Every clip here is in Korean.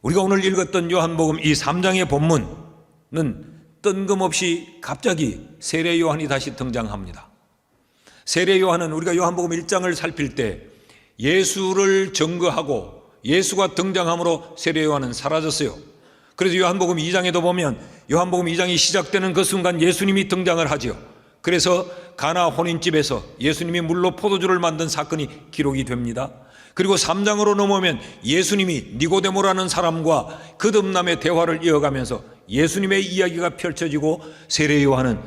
우리가 오늘 읽었던 요한복음 이 3장의 본문은 뜬금없이 갑자기 세례 요한이 다시 등장합니다. 세례 요한은 우리가 요한복음 1장을 살필 때 예수를 증거하고 예수가 등장함으로 세례 요한은 사라졌어요. 그래서 요한복음 2장에도 보면 요한복음 2장이 시작되는 그 순간 예수님이 등장을 하죠. 그래서 가나 혼인집에서 예수님이 물로 포도주를 만든 사건이 기록이 됩니다. 그리고 3장으로 넘어오면 예수님이 니고데모라는 사람과 거듭남의 대화를 이어가면서 예수님의 이야기가 펼쳐지고 세례 요한은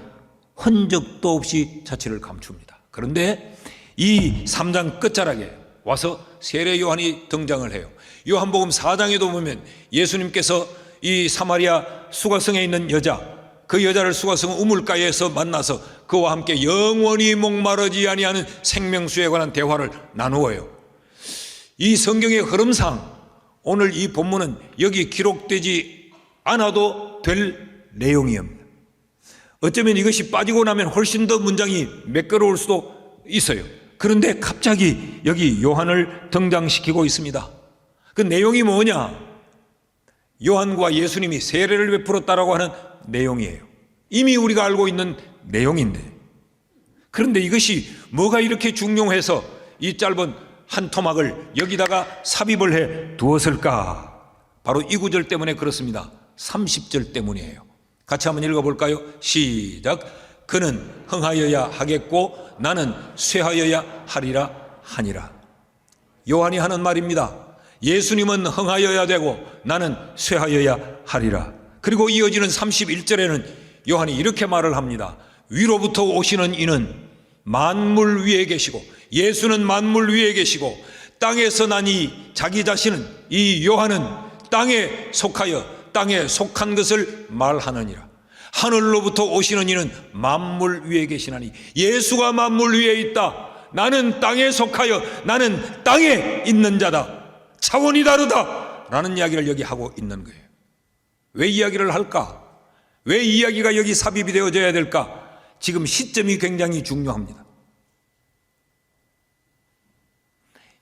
흔적도 없이 자취를 감춥니다. 그런데 이 3장 끝자락에 와서 세례 요한이 등장을 해요. 요한복음 4장에도 보면 예수님께서 이 사마리아 수가성에 있는 여자, 그 여자를 수가성 우물가에서 만나서 그와 함께 영원히 목마르지 아니하는 생명수에 관한 대화를 나누어요. 이 성경의 흐름상 오늘 이 본문은 여기 기록되지 않아도 될 내용이옵니다. 어쩌면 이것이 빠지고 나면 훨씬 더 문장이 매끄러울 수도 있어요. 그런데 갑자기 여기 요한을 등장시키고 있습니다. 그 내용이 뭐냐? 요한과 예수님이 세례를 베풀었다라고 하는 내용이에요. 이미 우리가 알고 있는 내용인데, 그런데 이것이 뭐가 이렇게 중요해서 이 짧은 한 토막을 여기다가 삽입을 해 두었을까? 바로 이 구절 때문에 그렇습니다. 30절 때문이에요. 같이 한번 읽어볼까요? 시작. 그는 흥하여야 하겠고 나는 쇠하여야 하리라 하니라. 요한이 하는 말입니다. 예수님은 흥하여야 되고 나는 쇠하여야 하리라. 그리고 이어지는 31절에는 요한이 이렇게 말을 합니다. 위로부터 오시는 이는 만물 위에 계시고, 예수는 만물 위에 계시고 땅에서 나니 자기 자신은, 이 요한은 땅에 속하여 땅에 속한 것을 말하느니라. 하늘로부터 오시는 이는 만물 위에 계시나니, 예수가 만물 위에 있다. 나는 땅에 속하여 나는 땅에 있는 자다. 차원이 다르다 라는 이야기를 여기 하고 있는 거예요. 왜 이야기를 할까? 왜 이야기가 여기 삽입이 되어져야 될까? 지금 시점이 굉장히 중요합니다.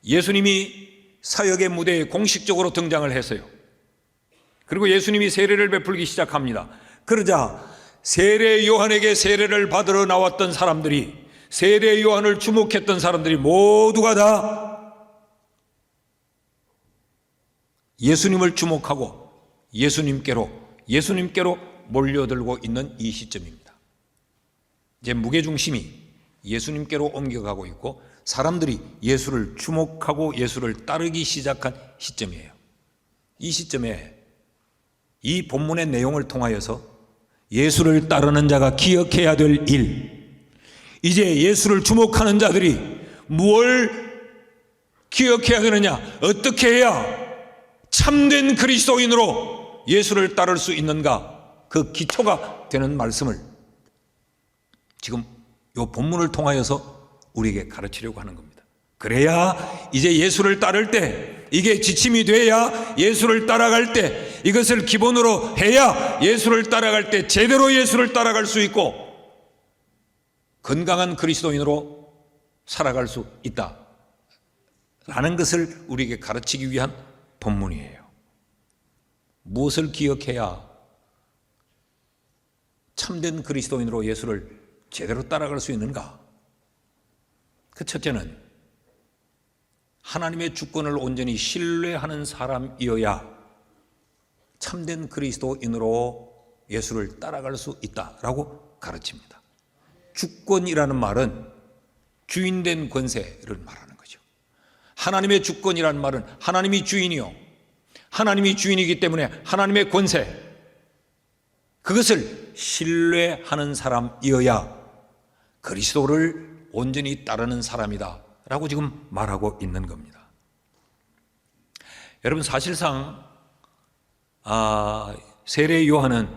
예수님이 사역의 무대에 공식적으로 등장을 했어요. 그리고 예수님이 세례를 베풀기 시작합니다. 그러자 세례 요한에게 세례를 받으러 나왔던 사람들이, 세례 요한을 주목했던 사람들이 모두가 다 예수님을 주목하고 예수님께로 몰려들고 있는 이 시점입니다. 이제 무게중심이 예수님께로 옮겨가고 있고 사람들이 예수를 주목하고 예수를 따르기 시작한 시점이에요. 이 시점에 이 본문의 내용을 통하여서 예수를 따르는 자가 기억해야 될 일, 이제 예수를 주목하는 자들이 무엇을 기억해야 되느냐, 어떻게 해야 참된 그리스도인으로 예수를 따를 수 있는가, 그 기초가 되는 말씀을 지금 이 본문을 통하여서 우리에게 가르치려고 하는 겁니다. 그래야 이제 예수를 따를 때, 이게 지침이 돼야 예수를 따라갈 때, 이것을 기본으로 해야 예수를 따라갈 때 제대로 예수를 따라갈 수 있고 건강한 그리스도인으로 살아갈 수 있다라는 것을 우리에게 가르치기 위한 본문이에요. 무엇을 기억해야 참된 그리스도인으로 예수를 제대로 따라갈 수 있는가? 그 첫째는 하나님의 주권을 온전히 신뢰하는 사람이어야 참된 그리스도인으로 예수를 따라갈 수 있다라고 가르칩니다. 주권이라는 말은 주인된 권세를 말하는 거죠. 하나님의 주권이라는 말은 하나님이 주인이요, 하나님이 주인이기 때문에 하나님의 권세, 그것을 신뢰하는 사람이어야 그리스도를 온전히 따르는 사람이다 라고 지금 말하고 있는 겁니다. 여러분, 사실상 세례 요한은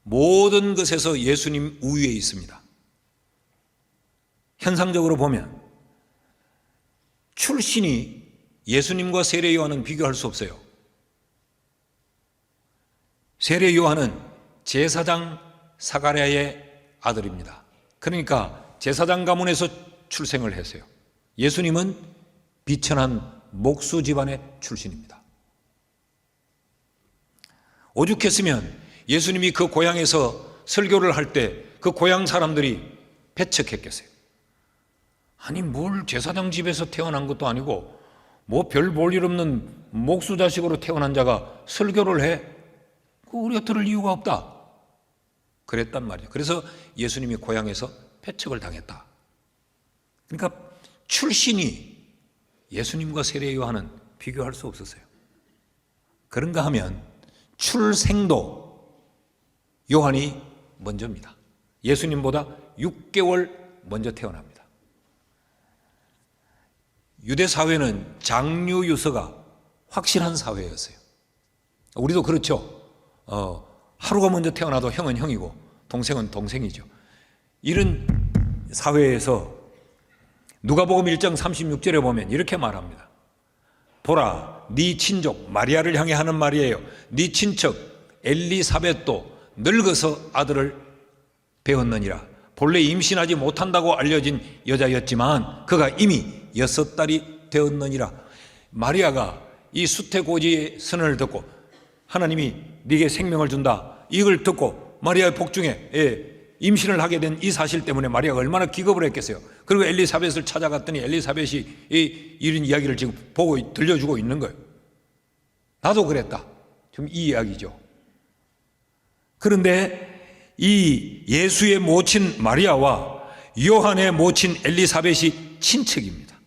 모든 것에서 예수님 우위에 있습니다. 현상적으로 보면 출신이 예수님과 세례 요한은 비교할 수 없어요. 세례 요한은 제사장 사가랴의 아들입니다. 그러니까 제사장 가문에서 출생을 했어요. 예수님은 비천한 목수 집안의 출신입니다. 오죽했으면 예수님이 그 고향에서 설교를 할 때 그 고향 사람들이 배척했겠어요. 아니 뭘 제사장 집에서 태어난 것도 아니고 뭐 별 볼 일 없는 목수 자식으로 태어난 자가 설교를 해? 그 우리가 들을 이유가 없다. 그랬단 말이에요. 그래서 예수님이 고향에서 배척을 당했다. 그러니까 출신이 예수님과 세례 요한은 비교할 수 없었어요. 그런가 하면 출생도 요한이 먼저입니다. 예수님보다 6개월 먼저 태어납니다. 유대 사회는 장류 유서가 확실한 사회였어요. 우리도 그렇죠. 하루가 먼저 태어나도 형은 형이고 동생은 동생이죠. 이런 사회에서 누가복음 1장 36절에 보면 이렇게 말합니다. 보라, 네 친족 마리아를 향해 하는 말이에요. 네 친척 엘리사벳도 늙어서 아들을 배웠느니라. 본래 임신하지 못한다고 알려진 여자였지만 그가 이미 6달이 되었느니라. 마리아가 이 수태고지의 선언을 듣고 하나님이 네게 생명을 준다, 이걸 듣고 마리아의 복중에 임신을 하게 된 이 사실 때문에 마리아가 얼마나 기겁을 했겠어요. 그리고 엘리사벳을 찾아갔더니 엘리사벳이 이런 이야기를 지금 보고 들려주고 있는 거예요. 나도 그랬다. 지금 이 이야기죠. 그런데 이 예수의 모친 마리아와 요한의 모친 엘리사벳이 친척입니다.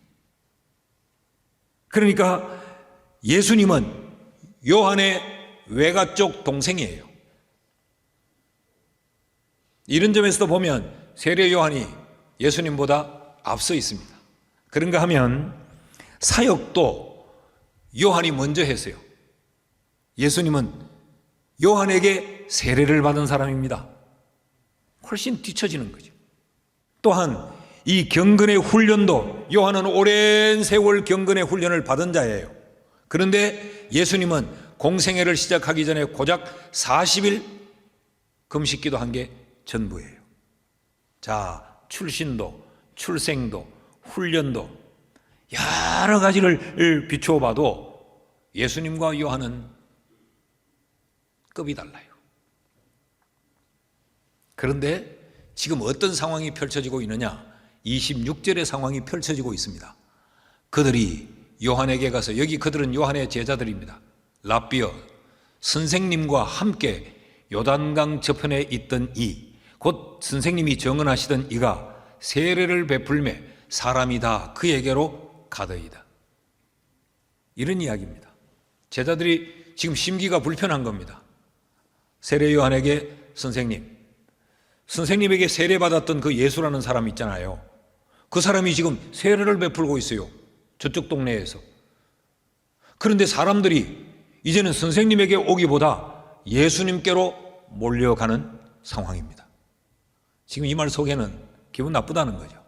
그러니까 예수님은 요한의 외가 쪽 동생이에요. 이런 점에서도 보면 세례 요한이 예수님보다 앞서 있습니다. 그런가 하면 사역도 요한이 먼저 했어요. 예수님은 요한에게 세례를 받은 사람입니다. 훨씬 뒤처지는 거죠. 또한 이 경건의 훈련도 요한은 오랜 세월 경건의 훈련을 받은 자예요. 그런데 예수님은 공생애를 시작하기 전에 고작 40일 금식기도 한 게 전부예요. 자, 출신도 출생도 훈련도 여러 가지를 비추어 봐도 예수님과 요한은 급이 달라요. 그런데 지금 어떤 상황이 펼쳐지고 있느냐? 26절의 상황이 펼쳐지고 있습니다. 그들이 요한에게 가서, 여기 그들은 요한의 제자들입니다. 랍비어, 선생님과 함께 요단강 저편에 있던 곧 선생님이 정언하시던 이가 세례를 베풀매 사람이 다 그에게로 가더이다. 이런 이야기입니다. 제자들이 지금 심기가 불편한 겁니다. 세례 요한에게 선생님에게 세례받았던 그 예수라는 사람 있잖아요. 그 사람이 지금 세례를 베풀고 있어요. 저쪽 동네에서. 그런데 사람들이 이제는 선생님에게 오기보다 예수님께로 몰려가는 상황입니다. 지금 이 말 속에는 기분 나쁘다는 거죠.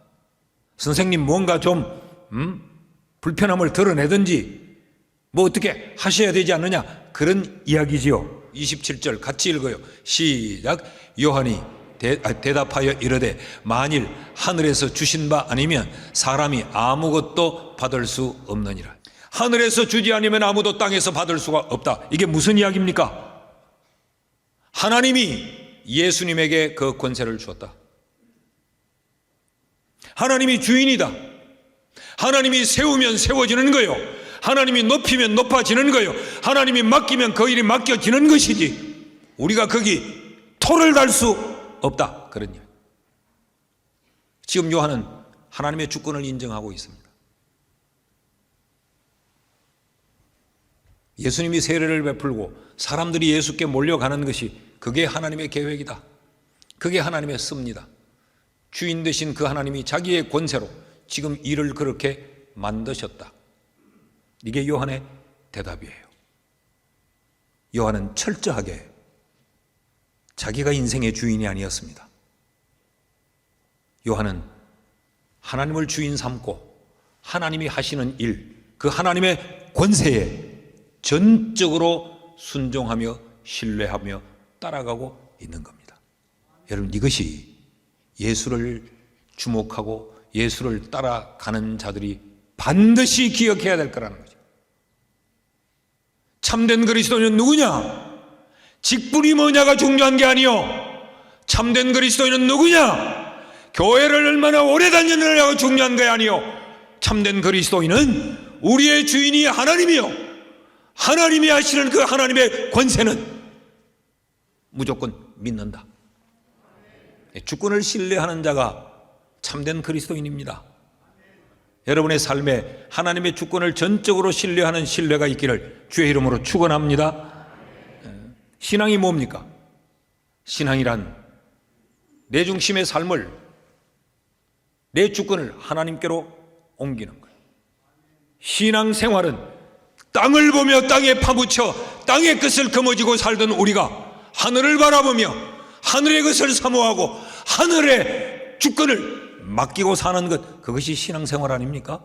선생님 뭔가 좀 불편함을 드러내든지 뭐 어떻게 하셔야 되지 않느냐, 그런 이야기지요. 27절 같이 읽어요. 시작. 요한이 대답하여 이르되 만일 하늘에서 주신 바 아니면 사람이 아무것도 받을 수 없느니라. 하늘에서 주지 않으면 아무도 땅에서 받을 수가 없다. 이게 무슨 이야기입니까? 하나님이 예수님에게 그 권세를 주었다. 하나님이 주인이다. 하나님이 세우면 세워지는 거요. 하나님이 높이면 높아지는 거요. 하나님이 맡기면 그 일이 맡겨지는 것이지 우리가 거기 토를 달 수 없다. 그런 이야기. 지금 요한은 하나님의 주권을 인정하고 있습니다. 예수님이 세례를 베풀고 사람들이 예수께 몰려가는 것이 그게 하나님의 계획이다. 그게 하나님의 씁니다. 주인 되신 그 하나님이 자기의 권세로 지금 일을 그렇게 만드셨다. 이게 요한의 대답이에요. 요한은 철저하게 자기가 인생의 주인이 아니었습니다. 요한은 하나님을 주인 삼고 하나님이 하시는 일, 그 하나님의 권세에 전적으로 순종하며 신뢰하며 따라가고 있는 겁니다. 여러분, 이것이 예수를 주목하고 예수를 따라가는 자들이 반드시 기억해야 될 거라는 거죠. 참된 그리스도는 누구냐? 직분이 뭐냐가 중요한 게 아니요, 참된 그리스도인은 누구냐, 교회를 얼마나 오래 다녔느냐가 중요한 게 아니요, 참된 그리스도인은 우리의 주인이 하나님이요, 하나님이 하시는 그 하나님의 권세는 무조건 믿는다. 주권을 신뢰하는 자가 참된 그리스도인입니다. 여러분의 삶에 하나님의 주권을 전적으로 신뢰하는 신뢰가 있기를 주의 이름으로 축원합니다. 신앙이 뭡니까? 신앙이란 내 중심의 삶을, 내 주권을 하나님께로 옮기는 거예요. 신앙생활은 땅을 보며 땅에 파묻혀 땅의 것을 거머쥐고 살던 우리가 하늘을 바라보며 하늘의 것을 사모하고 하늘의 주권을 맡기고 사는 것, 그것이 신앙생활 아닙니까?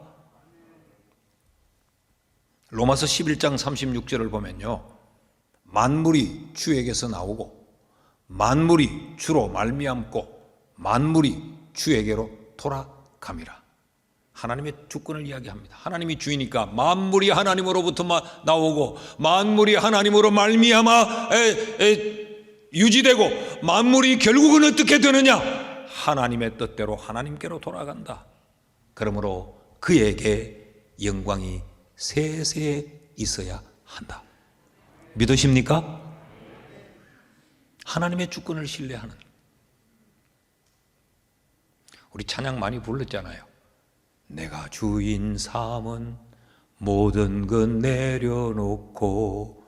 로마서 11장 36절을 보면요, 만물이 주에게서 나오고 만물이 주로 말미암고 만물이 주에게로 돌아감이라. 하나님의 주권을 이야기합니다. 하나님이 주이니까 만물이 하나님으로부터 나오고 만물이 하나님으로 말미암아 유지되고 만물이 결국은 어떻게 되느냐? 하나님의 뜻대로 하나님께로 돌아간다. 그러므로 그에게 영광이 세세에 있어야 한다. 믿으십니까? 하나님의 주권을 신뢰하는. 우리 찬양 많이 불렀잖아요. 내가 주인 삼은 모든 것 내려놓고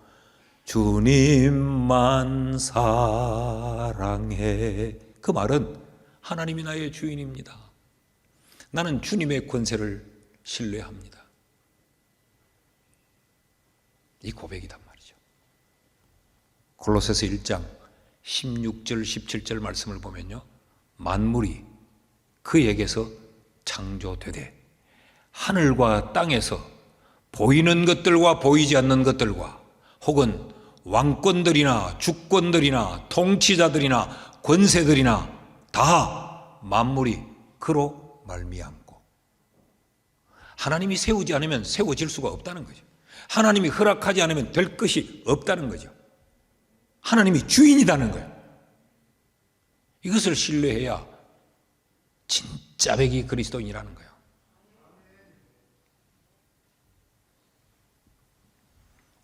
주님만 사랑해. 그 말은 하나님이 나의 주인입니다. 나는 주님의 권세를 신뢰합니다. 이 고백이단 말이죠. 골로새서 1장 16절 17절 말씀을 보면요, 만물이 그에게서 창조되되 하늘과 땅에서 보이는 것들과 보이지 않는 것들과 혹은 왕권들이나 주권들이나 통치자들이나 권세들이나 다 만물이 그로 말미암고, 하나님이 세우지 않으면 세워질 수가 없다는 거죠. 하나님이 허락하지 않으면 될 것이 없다는 거죠. 하나님이 주인이라는 거예요. 이것을 신뢰해야 진짜 백이 그리스도인이라는 거예요.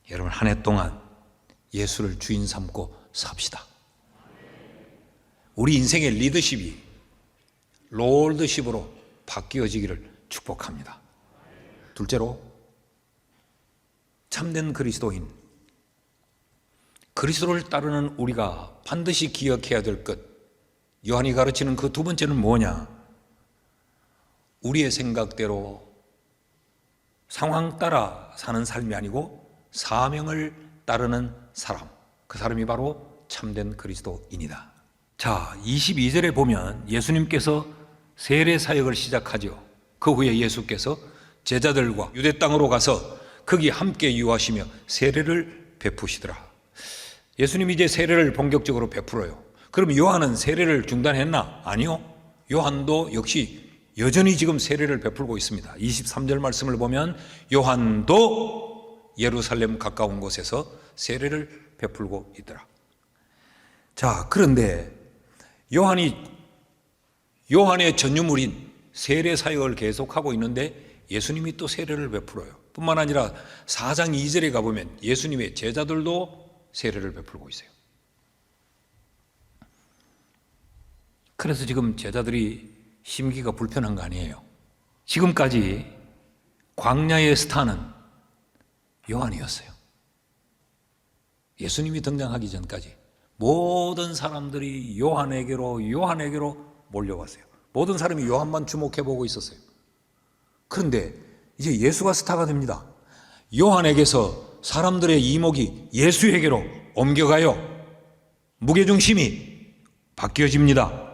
여러분, 한 해 동안 예수를 주인 삼고 삽시다. 우리 인생의 리더십이 롤더십으로 바뀌어지기를 축복합니다. 둘째로, 참된 그리스도인, 그리스도를 따르는 우리가 반드시 기억해야 될 것, 요한이 가르치는 그 두 번째는 뭐냐? 우리의 생각대로 상황 따라 사는 삶이 아니고 사명을 따르는 사람, 그 사람이 바로 참된 그리스도인이다. 자, 22절에 보면 예수님께서 세례 사역을 시작하죠. 그 후에 예수께서 제자들과 유대 땅으로 가서 거기 함께 유하시며 세례를 베푸시더라. 예수님이 이제 세례를 본격적으로 베풀어요. 그럼 요한은 세례를 중단했나? 아니요. 요한도 역시 여전히 지금 세례를 베풀고 있습니다. 23절 말씀을 보면 요한도 예루살렘 가까운 곳에서 세례를 베풀고 있더라. 자, 그런데 요한의 전유물인 세례 사역을 계속하고 있는데 예수님이 또 세례를 베풀어요. 뿐만 아니라 4장 2절에 가보면 예수님의 제자들도 세례를 베풀고 있어요. 그래서 지금 제자들이 심기가 불편한 거 아니에요. 지금까지 광야의 스타는 요한이었어요. 예수님이 등장하기 전까지 모든 사람들이 요한에게로 몰려왔어요. 모든 사람이 요한만 주목해보고 있었어요. 그런데 이제 예수가 스타가 됩니다. 요한에게서 사람들의 이목이 예수에게로 옮겨가요. 무게중심이 바뀌어집니다.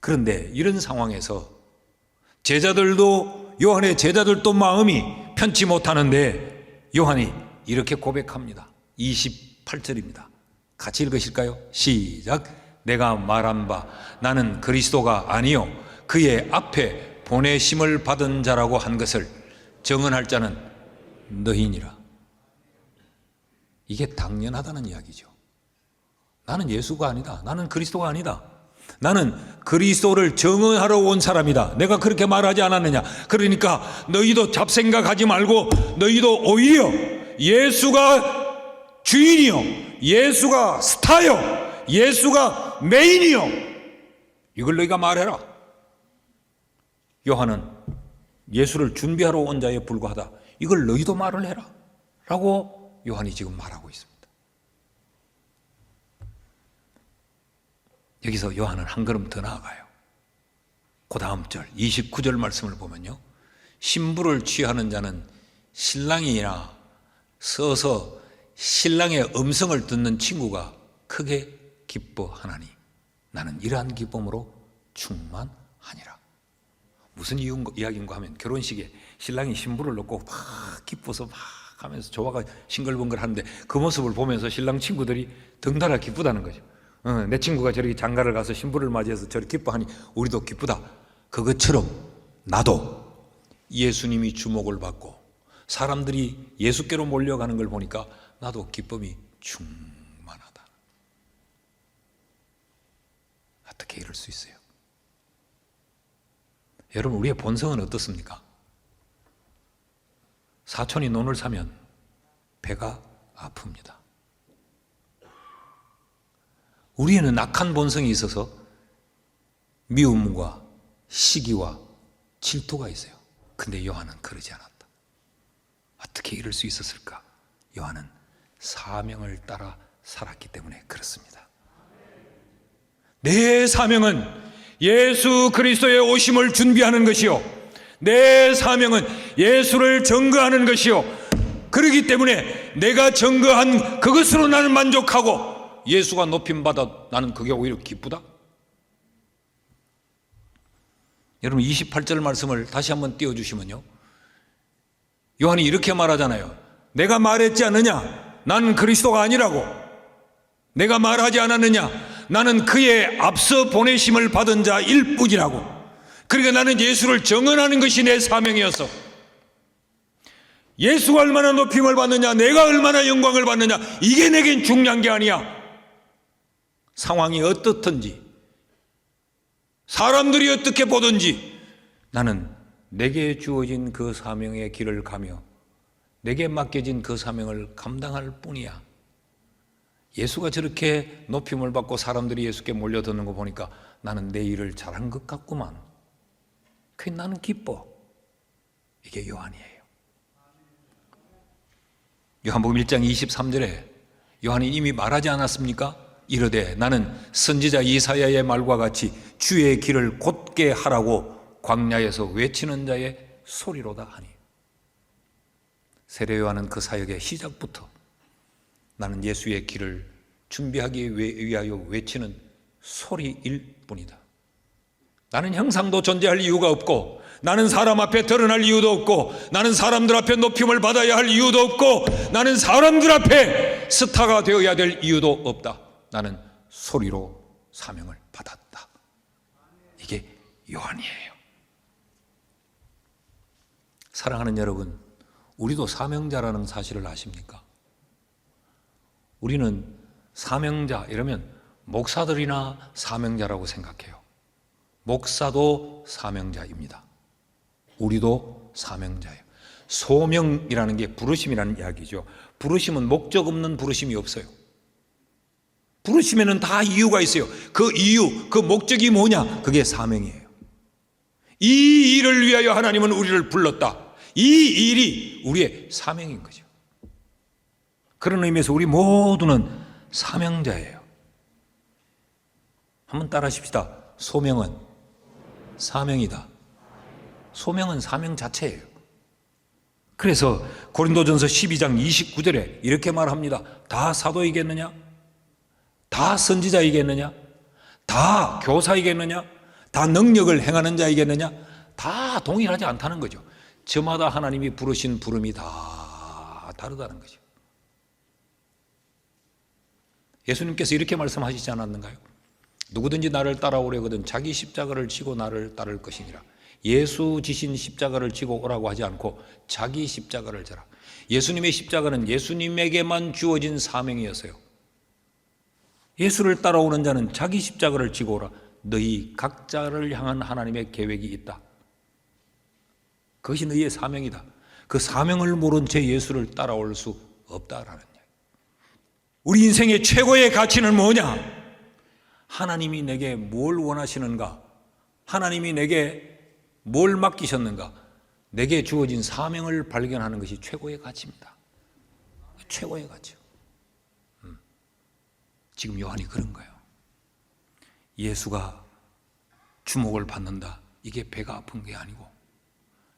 그런데 이런 상황에서 요한의 제자들도 마음이 편치 못하는데 요한이 이렇게 고백합니다. 28절입니다. 같이 읽으실까요? 시작. 내가 말한 바 나는 그리스도가 아니요 그의 앞에 보내심을 받은 자라고 한 것을 증언할 자는 너희니라. 이게 당연하다는 이야기죠. 나는 예수가 아니다. 나는 그리스도가 아니다. 나는 그리스도를 증언하러 온 사람이다. 내가 그렇게 말하지 않았느냐. 그러니까 너희도 잡생각하지 말고 너희도 오히려 예수가 주인이요, 예수가 스타요, 예수가 메인이요, 이걸 너희가 말해라. 요한은 예수를 준비하러 온 자에 불과하다. 이걸 너희도 말을 해라 라고 요한이 지금 말하고 있습니다. 여기서 요한은 한 걸음 더 나아가요. 그 다음 절 29절 말씀을 보면요, 신부를 취하는 자는 신랑이나 서서 신랑의 음성을 듣는 친구가 크게 기뻐하나니 나는 이러한 기쁨으로 충만하니라. 무슨 이야기인가 하면, 결혼식에 신랑이 신부를 놓고 막 기뻐서 막 하면서 조화가 싱글벙글 하는데 그 모습을 보면서 신랑 친구들이 덩달아 기쁘다는 거죠. 내 친구가 저렇게 장가를 가서 신부를 맞이해서 저렇게 기뻐하니 우리도 기쁘다. 그것처럼 나도 예수님이 주목을 받고 사람들이 예수께로 몰려가는 걸 보니까 나도 기쁨이 충만하다. 어떻게 이럴 수 있어요? 여러분, 우리의 본성은 어떻습니까? 사촌이 논을 사면 배가 아픕니다. 우리에는 악한 본성이 있어서 미움과 시기와 질투가 있어요. 근데 요한은 그러지 않았다. 어떻게 이럴 수 있었을까? 요한은 사명을 따라 살았기 때문에 그렇습니다. 내 사명은 예수 그리스도의 오심을 준비하는 것이요, 내 사명은 예수를 증거하는 것이요, 그렇기 때문에 내가 증거한 그것으로 나는 만족하고 예수가 높임받아 나는 그게 오히려 기쁘다. 여러분, 28절 말씀을 다시 한번 띄워주시면요, 요한이 이렇게 말하잖아요. 내가 말했지 않느냐? 나는 그리스도가 아니라고. 내가 말하지 않았느냐? 나는 그의 앞서 보내심을 받은 자일 뿐이라고. 그러니까 나는 예수를 증언하는 것이 내 사명이었어. 예수가 얼마나 높임을 받느냐, 내가 얼마나 영광을 받느냐, 이게 내겐 중요한 게 아니야. 상황이 어떻든지, 사람들이 어떻게 보든지 나는 내게 주어진 그 사명의 길을 가며 내게 맡겨진 그 사명을 감당할 뿐이야. 예수가 저렇게 높임을 받고 사람들이 예수께 몰려드는 거 보니까 나는 내 일을 잘한 것 같구만. 그게 나는 기뻐. 이게 요한이에요. 요한복음 1장 23절에 요한이 이미 말하지 않았습니까? 이르되 나는 선지자 이사야의 말과 같이 주의 길을 곧게 하라고 광야에서 외치는 자의 소리로다 하니. 세례 요한은 그 사역의 시작부터 나는 예수의 길을 준비하기 위하여 외치는 소리일 뿐이다. 나는 형상도 존재할 이유가 없고, 나는 사람 앞에 드러날 이유도 없고, 나는 사람들 앞에 높임을 받아야 할 이유도 없고, 나는 사람들 앞에 스타가 되어야 될 이유도 없다. 나는 소리로 사명을 받았다. 이게 요한이에요. 사랑하는 여러분, 우리도 사명자라는 사실을 아십니까? 우리는 사명자 이러면 목사들이나 사명자라고 생각해요. 목사도 사명자입니다. 우리도 사명자예요. 소명이라는 게 부르심이라는 이야기죠. 부르심은 목적 없는 부르심이 없어요. 부르심에는 다 이유가 있어요. 그 이유, 그 목적이 뭐냐? 그게 사명이에요. 이 일을 위하여 하나님은 우리를 불렀다. 이 일이 우리의 사명인 거죠. 그런 의미에서 우리 모두는 사명자예요. 한번 따라 하십시다. 소명은 사명이다. 소명은 사명 자체예요. 그래서 고린도전서 12장 29절에 이렇게 말합니다. 다 사도이겠느냐? 다 선지자이겠느냐? 다 교사이겠느냐? 다 능력을 행하는 자이겠느냐? 다 동일하지 않다는 거죠. 저마다 하나님이 부르신 부름이 다 다르다는 거죠. 예수님께서 이렇게 말씀하시지 않았는가요? 누구든지 나를 따라오려거든 자기 십자가를 지고 나를 따를 것이니라. 예수 지신 십자가를 지고 오라고 하지 않고 자기 십자가를 져라. 예수님의 십자가는 예수님에게만 주어진 사명이었어요. 예수를 따라오는 자는 자기 십자가를 지고 오라. 너희 각자를 향한 하나님의 계획이 있다. 그것이 너희의 사명이다. 그 사명을 모른 채 예수를 따라올 수 없다라는 얘기. 우리 인생의 최고의 가치는 뭐냐? 하나님이 내게 뭘 원하시는가? 하나님이 내게 뭘 맡기셨는가? 내게 주어진 사명을 발견하는 것이 최고의 가치입니다. 최고의 가치요. 지금 요한이 그런 거예요. 예수가 주목을 받는다. 이게 배가 아픈 게 아니고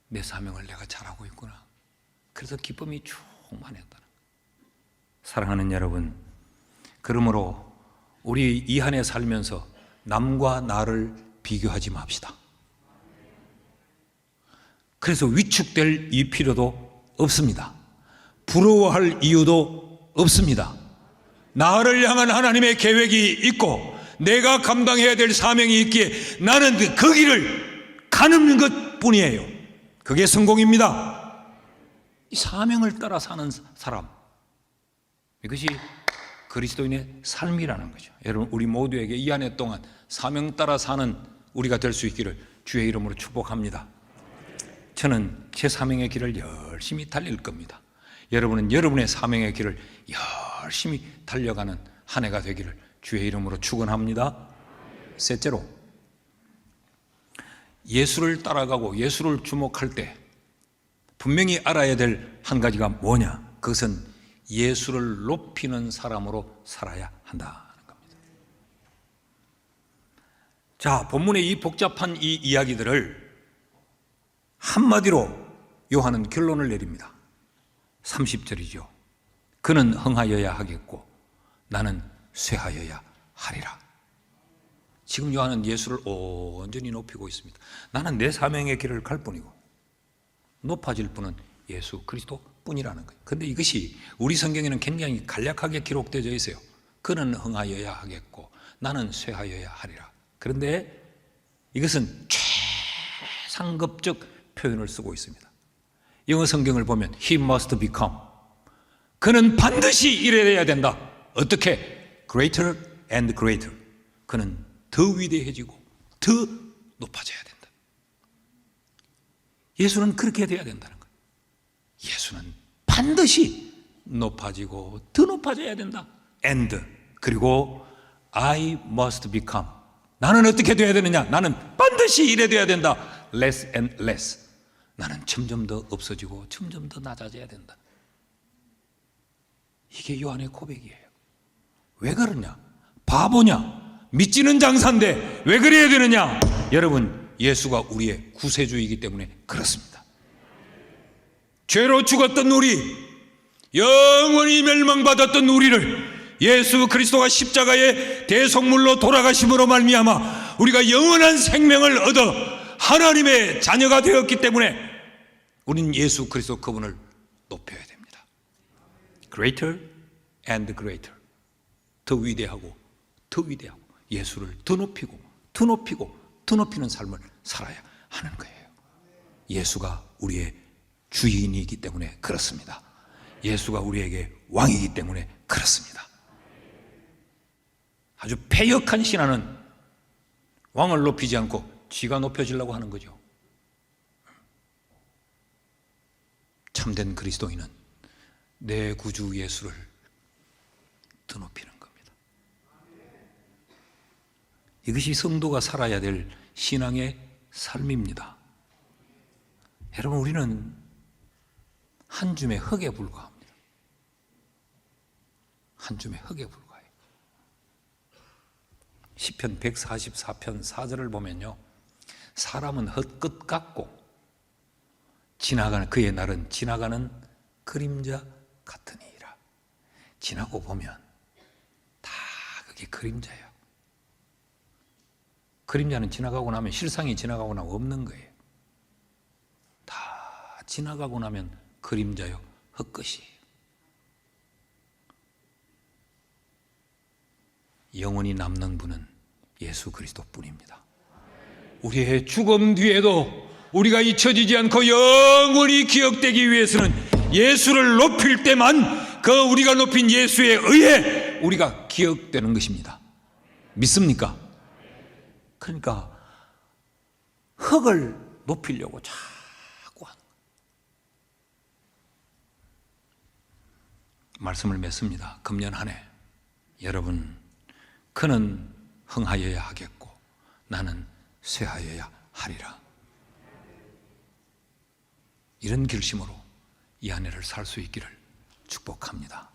내 사명을 내가 잘하고 있구나. 그래서 기쁨이 충만했다는 거예요. 사랑하는 여러분, 그러므로 우리 이 한 해 살면서 남과 나를 비교하지 맙시다. 그래서 위축될 이 필요도 없습니다. 부러워할 이유도 없습니다. 나를 향한 하나님의 계획이 있고 내가 감당해야 될 사명이 있기에 나는 그 길을 가는 것 뿐이에요. 그게 성공입니다. 이 사명을 따라 사는 사람, 이것이 그리스도인의 삶이라는 거죠. 여러분, 우리 모두에게 이 한 해 동안 사명 따라 사는 우리가 될 수 있기를 주의 이름으로 축복합니다. 저는 제 사명의 길을 열심히 달릴 겁니다. 여러분은 여러분의 사명의 길을 열심히 달려가는 한 해가 되기를 주의 이름으로 축원합니다. 셋째로, 예수를 따라가고 예수를 주목할 때 분명히 알아야 될 한 가지가 뭐냐? 그것은 예수를 높이는 사람으로 살아야 한다는 겁니다. 자, 본문의 이 복잡한 이 이야기들을 한마디로 요한은 결론을 내립니다. 30절이죠. 그는 흥하여야 하겠고 나는 쇠하여야 하리라. 지금 요한은 예수를 온전히 높이고 있습니다. 나는 내 사명의 길을 갈 뿐이고 높아질 분은 예수 그리스도 뿐이라는 거예요. 그런데 이것이 우리 성경에는 굉장히 간략하게 기록되어 있어요. 그는 흥하여야 하겠고 나는 쇠하여야 하리라. 그런데 이것은 최상급적 표현을 쓰고 있습니다. 영어 성경을 보면 He must become, 그는 반드시 이래야 된다. 어떻게? Greater and greater, 그는 더 위대해지고 더 높아져야 된다. 예수는 그렇게 돼야 된다는 거예요. 예수는 반드시 높아지고 더 높아져야 된다. And, 그리고 I must become, 나는 어떻게 돼야 되느냐? 나는 반드시 이래 돼야 된다. Less and less, 나는 점점 더 없어지고 점점 더 낮아져야 된다. 이게 요한의 고백이에요. 왜 그러냐? 바보냐? 믿지는 장사인데 왜 그래야 되느냐? 여러분, 예수가 우리의 구세주이기 때문에 그렇습니다. 죄로 죽었던 우리, 영원히 멸망받았던 우리를 예수 그리스도가 십자가의 대속물로 돌아가심으로 말미암아 우리가 영원한 생명을 얻어 하나님의 자녀가 되었기 때문에 우리는 예수 그리스도 그분을 높여야 됩니다. Greater and greater, 더 위대하고 더 위대하고 예수를 더 높이고 더 높이고 더 높이는 삶을 살아야 하는 거예요. 예수가 우리의 주인이기 때문에 그렇습니다. 예수가 우리에게 왕이기 때문에 그렇습니다. 아주 패역한 신하는 왕을 높이지 않고 지가 높여지려고 하는 거죠. 참된 그리스도인은 내 구주 예수를 더 높이는 겁니다. 이것이 성도가 살아야 될 신앙의 삶입니다. 여러분, 우리는 한 줌의 흙에 불과합니다. 한 줌의 흙에 불과해요. 시편 144편 4절을 보면요, 사람은 흙끝 같고 지나가는 그의 날은 지나가는 그림자 같으니라. 지나고 보면 다 그게 그림자예요. 그림자는 지나가고 나면, 실상이 지나가고 나면 없는 거예요. 다 지나가고 나면 그림자요, 흙끝이에요. 영원히 남는 분은 예수 그리스도뿐입니다. 우리의 죽음 뒤에도 우리가 잊혀지지 않고 영원히 기억되기 위해서는 예수를 높일 때만 그 우리가 높인 예수에 의해 때 우리가 기억되는 것입니다. 믿습니까? 그러니까 흙을 높이려고 자꾸 하는 거예요. 말씀을 맺습니다. 금년 한 해 여러분, 그는 흥하여야 하겠고 나는 쇠하여야 하리라. 이런 결심으로 이 한 해를 살 수 있기를 축복합니다.